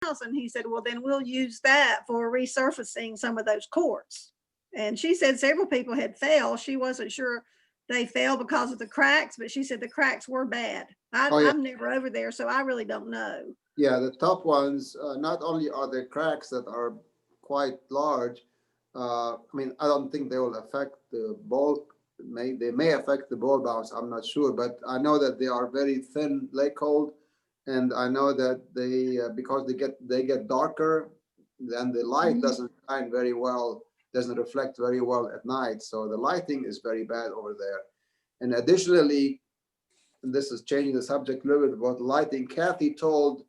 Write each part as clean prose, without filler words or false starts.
house. And he said, well, then we'll use that for resurfacing some of those courts. And she said several people had fell. She wasn't sure they fell because of the cracks, but she said the cracks were bad. Oh, yeah. I'm never over there, so I really don't know. Yeah, the top ones, not only are there cracks that are quite large, I mean, I don't think they will affect the ball. They may affect the ball bounce. I'm not sure, but I know that they are very thin lake hold, and I know that they because they get darker, then the light doesn't shine very well, doesn't reflect very well at night. So the lighting is very bad over there. And additionally, and this is changing the subject a little bit about lighting. Kathy told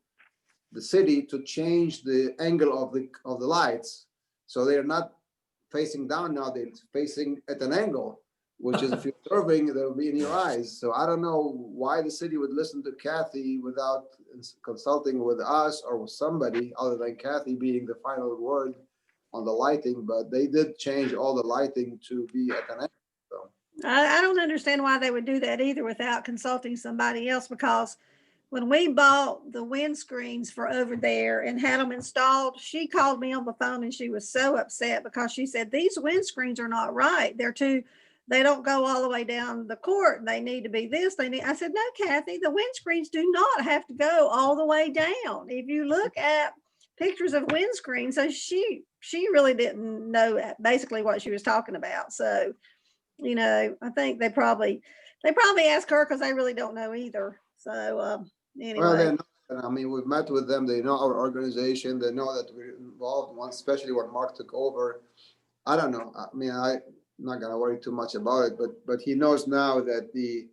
the city to change the angle of the lights, so they're not facing down now, they're facing at an angle, which is if you're observing, they'll be in your eyes. So I don't know why the city would listen to Kathy without consulting with us or with somebody other than Kathy being the final word on the lighting, but they did change all the lighting to be at an angle. So I don't understand why they would do that either without consulting somebody else, because when we bought the windscreens for over there and had them installed, she called me on the phone and she was so upset because she said, these windscreens are not right. They don't go all the way down the court. They need to be this. I said, no, Kathy, the windscreens do not have to go all the way down. If you look at pictures of windscreens, so she really didn't know basically what she was talking about. So, I think they probably asked her because they really don't know either. So, anyway. well, they know, I mean, we've met with them. They know our organization. They know that we're involved. Once, especially when Mark took over. I don't know. I mean, I'm not gonna worry too much about it. But he knows now that the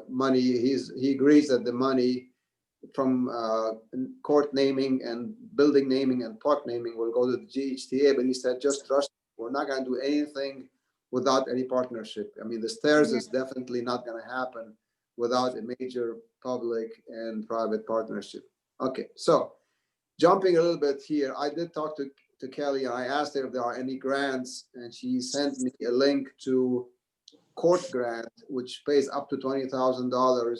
money, he agrees that the money from court naming and building naming and park naming will go to the GHTA. But he said, just trust me, we're not gonna do anything without any partnership. I mean, the stairs is definitely not gonna happen without a major public and private partnership. Okay, so jumping a little bit here, I did talk to Kelly and I asked her if there are any grants, and she sent me a link to court grant, which pays up to $20,000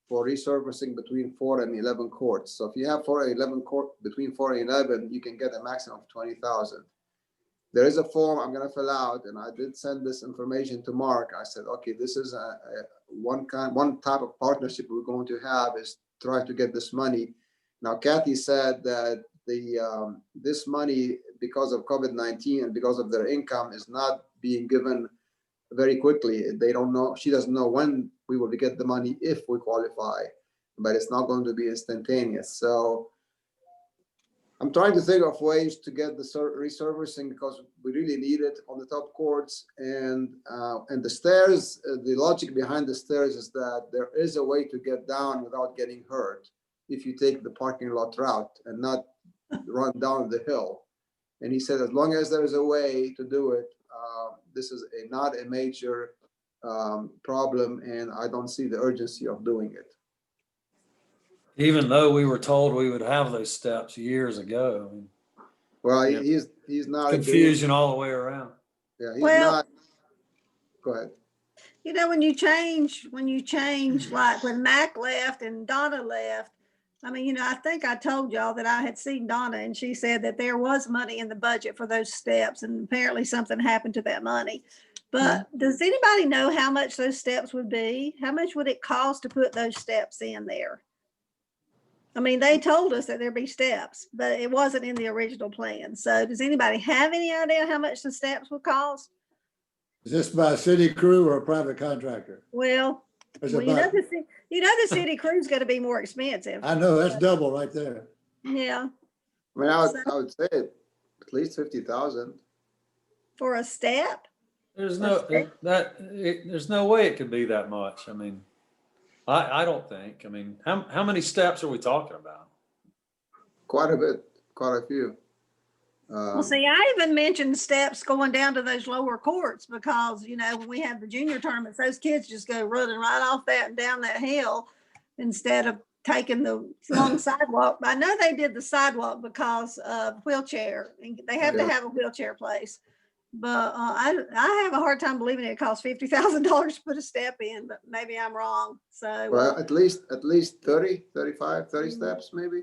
for resurfacing between 4 and 11 courts. So if you have 4 and 11 court, between 4 and 11, you can get a maximum of 20,000. There is a form I'm going to fill out, and I did send this information to Mark. I said, okay, this is one type of partnership we're going to have is try to get this money. Now, Kathy said that this money, because of COVID-19 and because of their income, is not being given very quickly. They don't know. She doesn't know when we will get the money if we qualify, but it's not going to be instantaneous. So I'm trying to think of ways to get the resurfacing because we really need it on the top courts and the stairs. The logic behind the stairs is that there is a way to get down without getting hurt if you take the parking lot route and not run down the hill. And he said, as long as there is a way to do it, this is not a major problem, and I don't see the urgency of doing it. Even though we were told we would have those steps years ago. I mean, well, yeah. He's not confusion all the way around. Yeah, he's not. Go ahead. When you change, like when Mac left and Donna left, I mean, I think I told y'all that I had seen Donna and she said that there was money in the budget for those steps, and apparently something happened to that money. But does anybody know how much those steps would be? How much would it cost to put those steps in there? I mean, they told us that there'd be steps, but it wasn't in the original plan. So does anybody have any idea how much the steps would cost? Is this by a city crew or a private contractor? Well, you know the city crew's going to be more expensive. I know, that's double right there. Yeah. I mean, I would say at least 50,000 for a step. There's no way it could be that much. I mean, I don't think. I mean, how many steps are we talking about? Quite a bit, quite a few. Well, see, I even mentioned steps going down to those lower courts because, when we have the junior tournaments, those kids just go running right off that and down that hill instead of taking the long sidewalk. I know they did the sidewalk because of wheelchair, and they have to have a wheelchair place. But I have a hard time believing it costs $50,000 to put a step in, but maybe I'm wrong. So well, at least 30, 35, 30 steps maybe.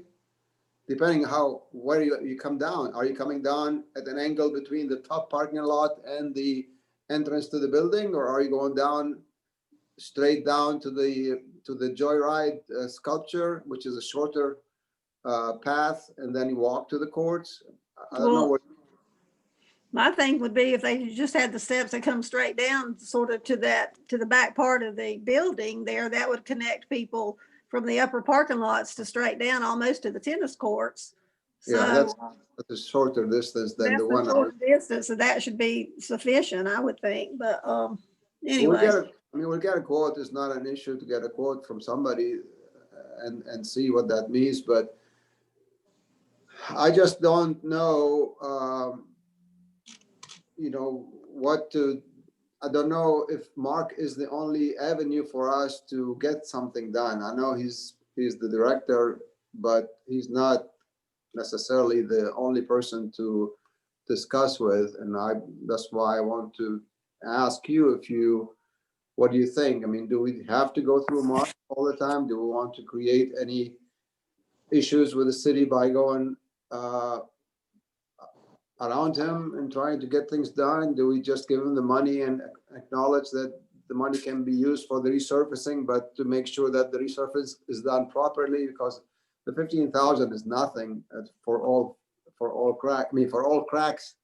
depending where you come down. Are you coming down at an angle between the top parking lot and the entrance to the building, or are you going down straight down to the Joyride sculpture, which is a shorter path, and then you walk to the courts? I don't know Well, what. my thing would be if they just had the steps that come straight down sort of to the back part of the building there, that would connect people from the upper parking lots to straight down almost to the tennis courts. Yeah, So that's a shorter distance than that's the the one. short distance, so that should be sufficient, I would think, but We'll anyway. we'll get a quote. It's not an issue to get a quote from somebody and see what that means, but I just don't know, I don't know if Mark is the only avenue for us to get something done. I know he's the director, but he's not necessarily the only person to discuss with. And that's why I want to ask you, what do you think? I mean, do we have to go through Mark all the time? Do we want to create any issues with the city by going around him and trying to get things done? Do we just give him the money and acknowledge that the money can be used for the resurfacing, but to make sure that the resurface is done properly? Because the 15,000 is nothing for all cracks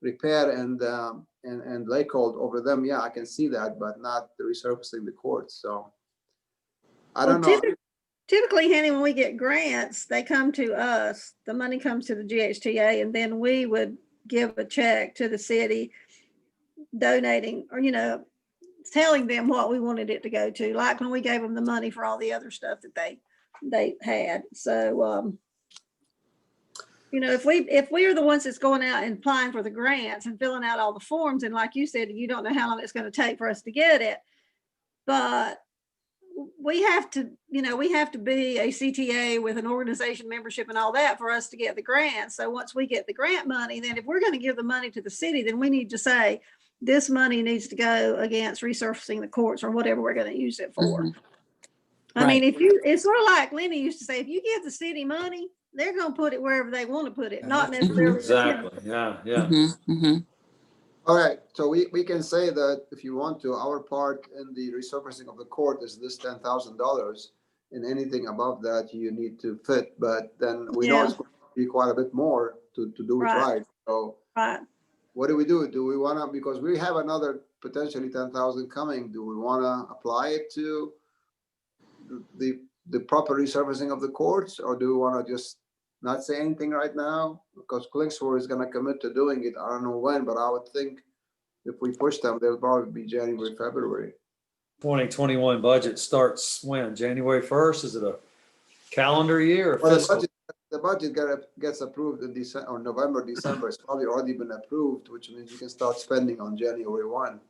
repair and lake hold over them. Yeah, I can see that, but not the resurfacing the courts. So I don't know. Typically, Henny, when we get grants, they come to us, the money comes to the GHTA, and then we would give a check to the city donating, or, telling them what we wanted it to go to, like when we gave them the money for all the other stuff that they had. So, if we are the ones that's going out and applying for the grants and filling out all the forms, and like you said, you don't know how long it's going to take for us to get it, but we have to be a CTA with an organization membership and all that for us to get the grant. So once we get the grant money, then if we're going to give the money to the city, then we need to say this money needs to go against resurfacing the courts or whatever we're going to use it for. Mhm. I mean, it's sort of like Lenny used to say, if you give the city money, they're going to put it wherever they want to put it, not necessarily. Exactly. Yeah. All right, so we can say that if you want to, our part in the resurfacing of the court is this $10,000, and anything above that you need to fit. But then we know it's going to be quite a bit more to do it right. So what do we do? Do we want to, because we have another potentially 10,000 coming, do we want to apply it to the proper resurfacing of the courts, or do we want to just not say anything right now? Because Klingsor is going to commit to doing it. I don't know when, but I would think if we push them, they'll probably be January, February. 2021 budget starts when? January 1st? Is it a calendar year? Or well, the budget gets approved in December or November, December. It's probably already been approved, which means you can start spending on January 1.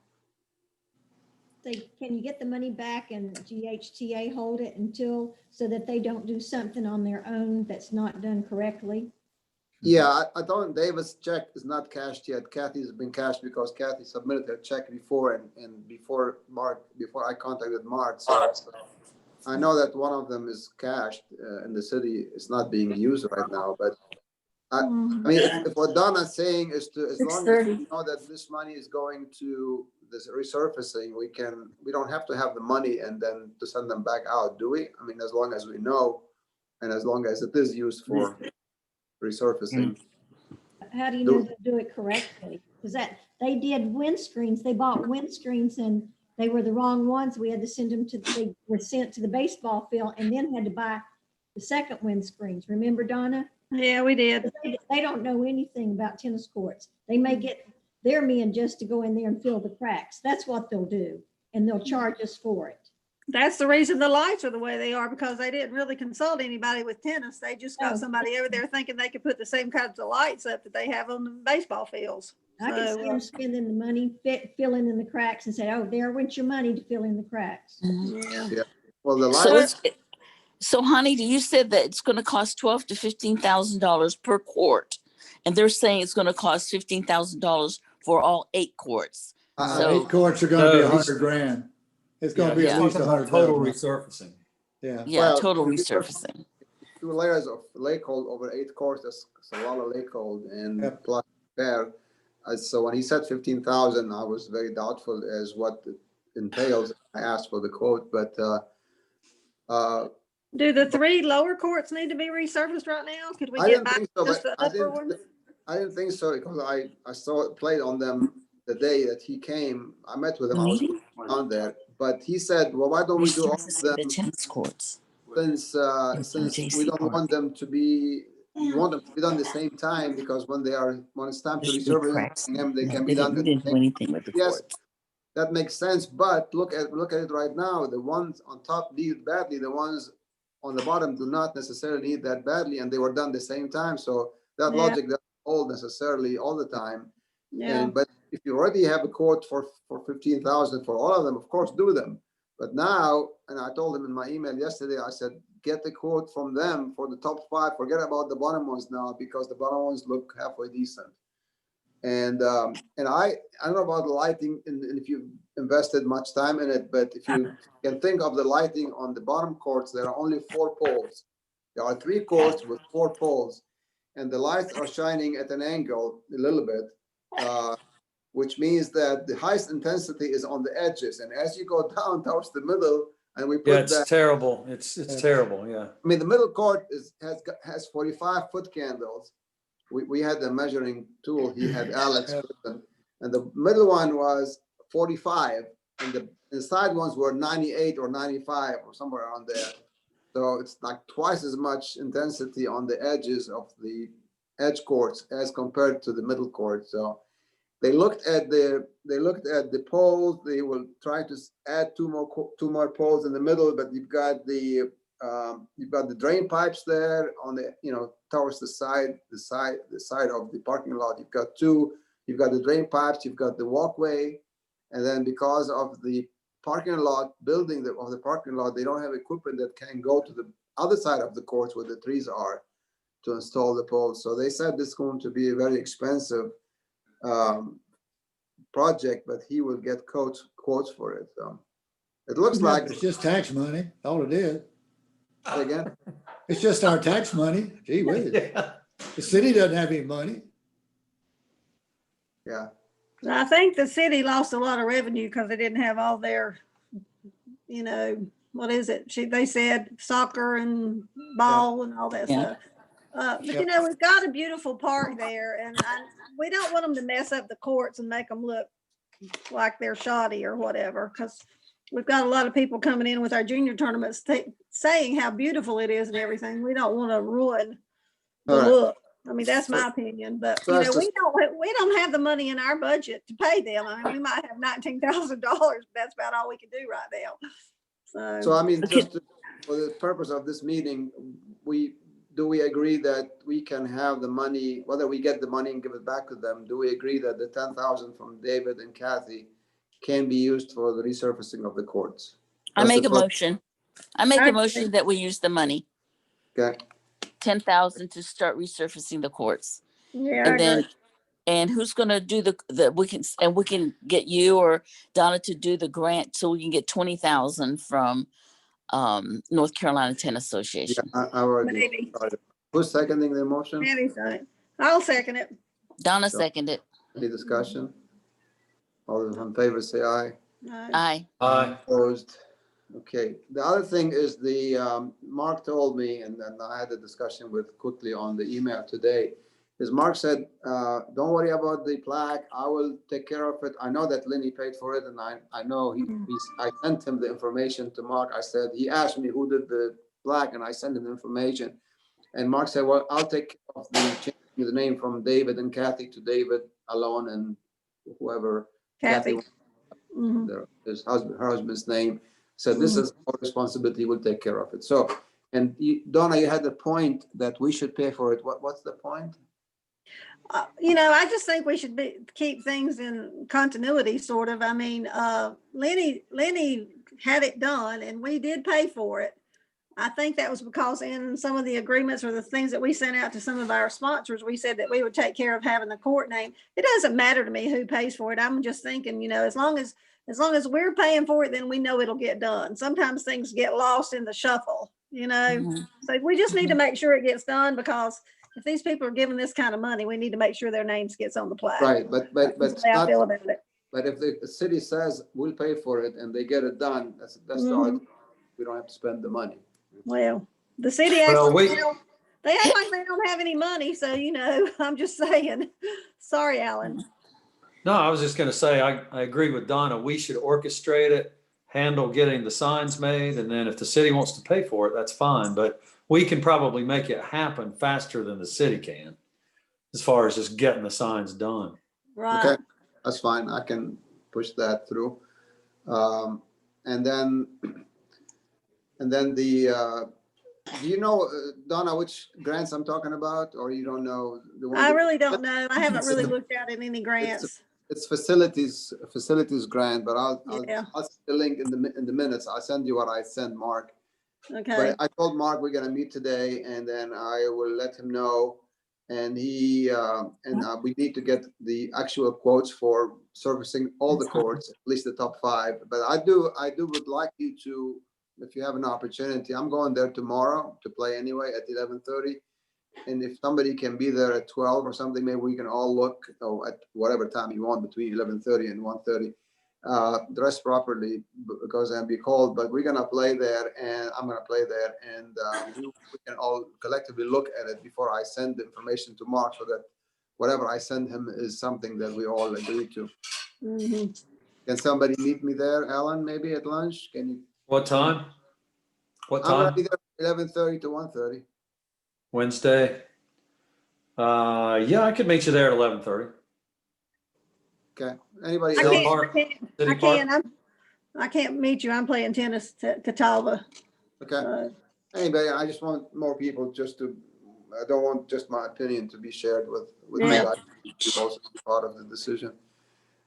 Can you get the money back and GHTA hold it until, so that they don't do something on their own that's not done correctly? Yeah, I thought David's check is not cashed yet. Kathy's been cashed because Kathy submitted her check before and before I contacted Mark. So I know that one of them is cashed in the city. It's not being used right now, but I mean, if what Donna's saying is to, as long as we know that this money is going to this resurfacing, we don't have to have the money and then to send them back out, do we? I mean, as long as we know, and as long as it is used for resurfacing. How do you know to do it correctly? Because they did windscreens. They bought windscreens and they were the wrong ones. We had to send them they were sent to the baseball field and then had to buy the second windscreens. Remember, Donna? Yeah, we did. They don't know anything about tennis courts. They may get their men just to go in there and fill the cracks. That's what they'll do. And they'll charge us for it. That's the reason the lights are the way they are, because they didn't really consult anybody with tennis. They just got somebody over there thinking they could put the same kinds of lights up that they have on the baseball fields. I can see them spending the money, filling in the cracks and say, oh, there went your money to fill in the cracks. Yeah. Well, the lights. So honey, you said that it's going to cost $12,000 to $15,000 per court. And they're saying it's going to cost $15,000 for all 8 courts. So 8 courts are going to be $100,000. It's going to be at least $100,000. Total resurfacing. Yeah. yeah, total resurfacing. 2 layers of lake hold over 8 courts. That's a lot of lake hold and Yep. plus repair. So when he said 15,000, I was very doubtful as what it entails. I asked for the quote, but Do the 3 lower courts need to be resurfaced right now? Could we I get didn't by think so. just But the upper one? I didn't think so because I saw it played on them the day that he came. I met with him. I was Meeting? on there, but he said, "Well, why don't we do all of Resurfacing them the tennis courts. since we don't want them to be, you want them to be done the same time because when it's time to There's big resurface cracks. them, they No, can they be done didn't, the we didn't do same." anything with the Yes, courts. that makes sense, but look at it right now. The ones on top need badly. The ones on the bottom do not necessarily need that badly, and they were done the same time. So that Yeah. logic doesn't hold necessarily all the time. Yeah, But if you already have a quote for 15,000 for all of them, of course, do them. But now, and I told him in my email yesterday, I said, get the quote from them for the top 5. Forget about the bottom ones now because the bottom ones look halfway decent. And I don't know about the lighting and if you've invested much time in it, but if you can think of the lighting on the bottom courts, there are only 4 poles. There are 3 courts with 4 poles, and the lights are shining at an angle a little bit, which means that the highest intensity is on the edges. And as you go down towards the middle, and we Yeah, put it's that, terrible. It's terrible. Yeah. I mean, the middle court has 45-foot candles. We had the measuring tool. He had Alex, and the middle one was 45, and the side ones were 98 or 95 or somewhere around there. So it's like twice as much intensity on the edges of the edge courts as compared to the middle court. So they looked at the poles. They will try to add two more poles in the middle, but you've got the drain pipes there on the towards the side of the parking lot. You've got the drain pipes, you've got the walkway, and then because of the parking lot building of the parking lot, they don't have equipment that can go to the other side of the courts where the trees are to install the poles. So they said this is going to be a very expensive project, but he will get quotes for it. So it looks like It's just tax money, all it is. again. It's just our tax money. Gee whiz. Yeah. The city doesn't have any money. Yeah. I think the city lost a lot of revenue because they didn't have all their, what is it? They said soccer and ball and all that Yeah. stuff. But Yep. we've got a beautiful park there, and we don't want them to mess up the courts and make them look like they're shoddy or whatever, because we've got a lot of people coming in with our junior tournaments saying how beautiful it is and everything. We don't want to ruin the All right. look. I mean, that's my opinion, but So that's we don't have the money in our budget to pay them. I mean, we might have $19,000, but that's about all we can do right now. So I mean, Okay. just for the purpose of this meeting, do we agree that we can have the money, whether we get the money and give it back to them? Do we agree that the 10,000 from David and Kathy can be used for the resurfacing of the courts? I That's make the a first- motion. I make I a agree. motion that we use the money, Okay. 10,000 to start resurfacing the courts. Yeah, I And then, agree. and who's gonna do we can get you or Donna to do the grant so we can get 20,000 from North Carolina Tennis Yeah, Association. I already Maybe. started. Who's seconding the motion? Maybe so. I'll second it. Donna So- seconded. Any discussion? All those in favor say aye. Aye. Aye. Opposed? Okay. The other thing is Mark told me, and then I had a discussion with quickly on the email today, is Mark said, don't worry about the plaque. I will take care of it. I know that Lenny paid for it, and I know I sent him the information to Mark. I said, he asked me who did the plaque, and I sent him the information. And Mark said, well, I'll take care of changing the name from David and Kathy to David alone, and whoever Kathy. Mhm. her husband's name. So this is our responsibility. We'll take care of it. So, and Donna, you had the point that we should pay for it. What's the point? I just think we should keep things in continuity, sort of. I mean, Lenny had it done, and we did pay for it. I think that was because in some of the agreements or the things that we sent out to some of our sponsors, we said that we would take care of having the court name. It doesn't matter to me who pays for it. I'm just thinking, as long as we're paying for it, then we know it'll get done. Sometimes things get lost in the shuffle, you know? Mhm. So we just need to make sure it gets done, because if these people are giving this kind of money, we need to make sure their names gets on the plaque. Right, but That's it's the way I not, feel about it. but if the city says we'll pay for it and they get it done, that's Mhm. we don't have to spend the money. Well, the city Well, actually, we- they act like they don't have any money, so, you know, I'm just saying. Sorry, Alan. No, I was just gonna say, I agree with Donna. We should orchestrate it, handle getting the signs made, and then if the city wants to pay for it, that's fine. But we can probably make it happen faster than the city can, as far as just getting the signs done. Right. Okay, that's fine. I can push that through. And then do you know, Donna, which grants I'm talking about, or you don't know? The one I that- really don't know. I haven't It's really the- looked at any grants. It's facilities grant, but Yeah. I'll send the link in the minutes. I'll send you what I sent Mark. Okay. But I told Mark we're gonna meet today, and then I will let him know. And we need to get the actual quotes for servicing all the courts, at least the top 5. But I would like you to, if you have an opportunity, I'm going there tomorrow to play anyway at 11:30. And if somebody can be there at 12 or something, maybe we can all look at whatever time you want between 11:30 and 1:30. Dress properly because I'll be cold, but we're gonna play there, and I'm gonna play there, and we can all collectively look at it before I send the information to Mark, so that whatever I send him is something that we all agree to. Mhm. Can somebody meet me there, Alan, maybe at lunch? Can you? What time? What I'm gonna time? be there 11:30 to 1:30. Wednesday? Yeah, I could meet you there at 11:30. Okay, anybody I City else? Park. City I Park? can't. I can't meet you. I'm playing tennis Catawba. Okay, anybody, I just want more people I don't want just my opinion to be shared with you Yeah. guys. You also be part of the decision.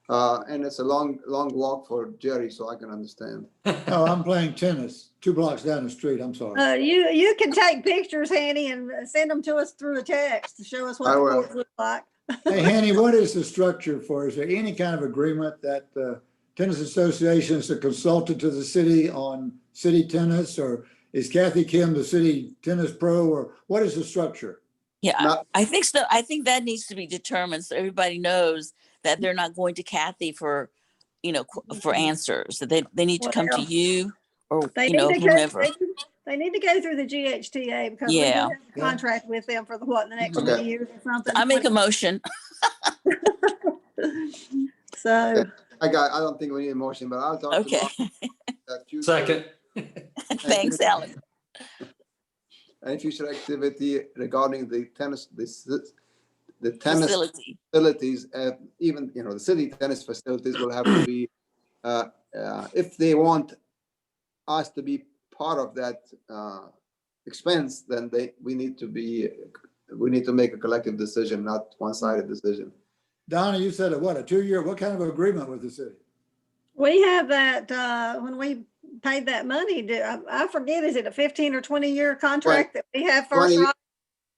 And it's a long walk for Jerry, so I can understand. Oh, I'm playing tennis, 2 blocks down the street. I'm sorry. You can take pictures, Hanny, and send them to us through a text to show us what I the will. courts look like. Hey, Hanny, what is the structure for? Is there any kind of agreement that the tennis association is a consultant to the city on city tennis? Or is Kathy Kim the city tennis pro, or what is the structure? Yeah, Not- I think so. I think that needs to be determined so everybody knows that they're not going to Kathy for, for answers. That they need to come to Well, you or, They need to go, whomever. they need to go through the GHTA, because we do Yeah. have a contract with them for the next Okay. 20 years or something. I make a motion. So, I don't think we need a motion, but I'll talk to Okay. Mark. That future- Second. Thanks, Alan. Any future activity regarding the tennis, the tennis Facility. facilities, even, the city tennis facilities will have to be, if they want us to be part of that expense, then we need to make a collective decision, not one-sided decision. Donna, you said a 2-year, what kind of agreement with the city? we have that, when we paid that money, I forget, is it a 15 or 20-year contract that we have first 20 right?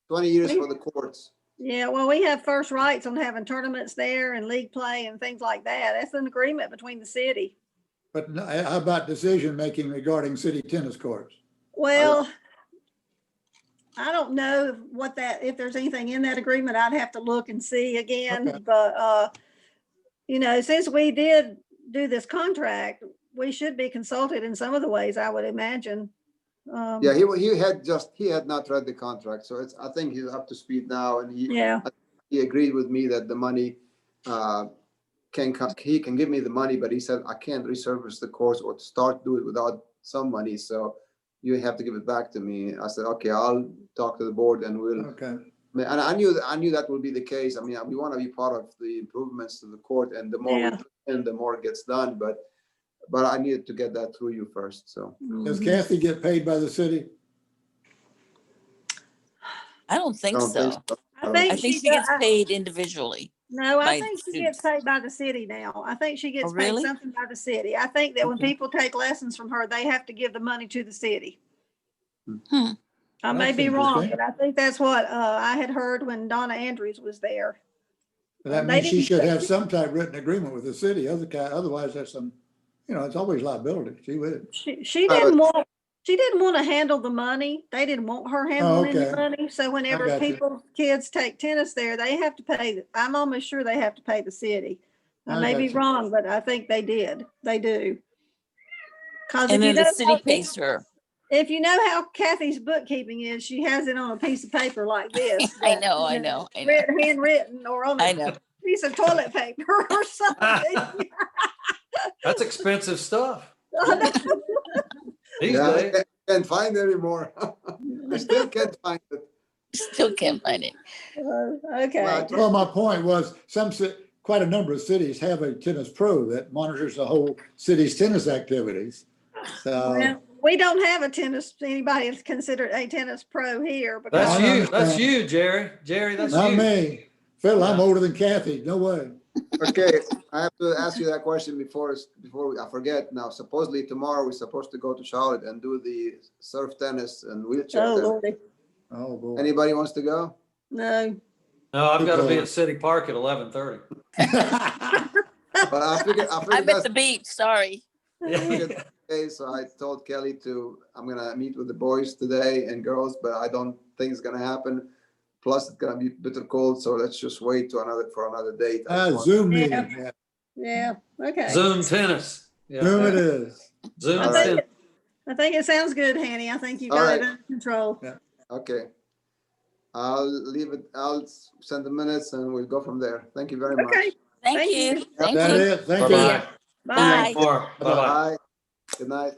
20 years for the courts. Yeah, well, we have first rights on having tournaments there and league play and things like that. That's an agreement between the city. But how about decision-making regarding city tennis courts? Well, I don't know if there's anything in that agreement. I'd have to look and see again. Okay. But, since we did do this contract, we should be consulted in some of the ways, I would imagine. Yeah, he had not read the contract, so I think he's up to speed now, and Yeah, he agreed with me that the money, he can give me the money, but he said, I can't resurface the course or do it without some money, so you have to give it back to me. I said, okay, I'll talk to the board and we'll, Okay. and I knew that would be the case. I mean, we want to be part of the improvements to the court, and the more we Yeah. do, and the more it gets done, but I needed to get that through you first, so. Does Kathy get paid by the city? I don't think I don't think so. so. I I think think she gets paid individually. No, I by think she students. gets paid by the city now. I think she gets Oh, paid really? something by the city. I think that when Okay. people take lessons from her, they have to give the money to the city. Hmm. I may That's be wrong, interesting. but I think that's what I had heard when Donna Andrews was there. That They means she didn't should say- have some type of written agreement with the city. Otherwise, there's some, it's always liability. She would. She didn't want, She didn't want to handle the money. They didn't want her handling any okay. money. So whenever gotcha. people, kids take tennis there, they have to pay. I'm almost sure they have to pay the city. I I may be gotcha. wrong, but I think they did. They do. Cause And if you then the know city how, pays her. if you know how Kathy's bookkeeping is, she has it on a piece of paper like this. I that, know, you I know, I know. Handwritten or on I a know. piece of toilet paper or something. That's expensive stuff these Yeah, I days. can't find it anymore. I still can't find it. Still can't find it. Okay. Well, my point was quite a number of cities have a tennis pro that monitors the whole city's tennis activities. So Well, we don't have anybody that's considered a tennis pro here. That's I Because you. That's understand. you, Jerry. Jerry, that's not you. me. Phil, I'm Yeah. older than Kathy. No way. Okay, I have to ask you that question before I forget. Now, supposedly tomorrow we're supposed to go to Charlotte and do the surf tennis and wheelchair oh tennis. Lordy, Oh, boy. Anybody wants to go? no. No, I've got to be Okay. at City Park at 11:30. But I figured I'm at that's the beach, sorry. Yeah. okay. So I told Kelly I'm gonna meet with the boys today and girls, but I don't think it's gonna happen. Plus, it's gonna be bitter cold, so let's just wait for another date. I just want- Zoom Yeah. meeting. Yeah. Yeah. Okay. Zoom tennis. Yeah. Zoom it is. Zoom All I right. think, tennis. I think it sounds good, Hanny. I think you All got right. it under control. Okay. I'll leave it. I'll send the minutes and we'll go from there. Thank you very much. Okay. Thank Thank you. you. Is Thank that you. it? Thank Bye-bye. you. ya. Bye. Bye. More. Bye-bye. Bye. Good night.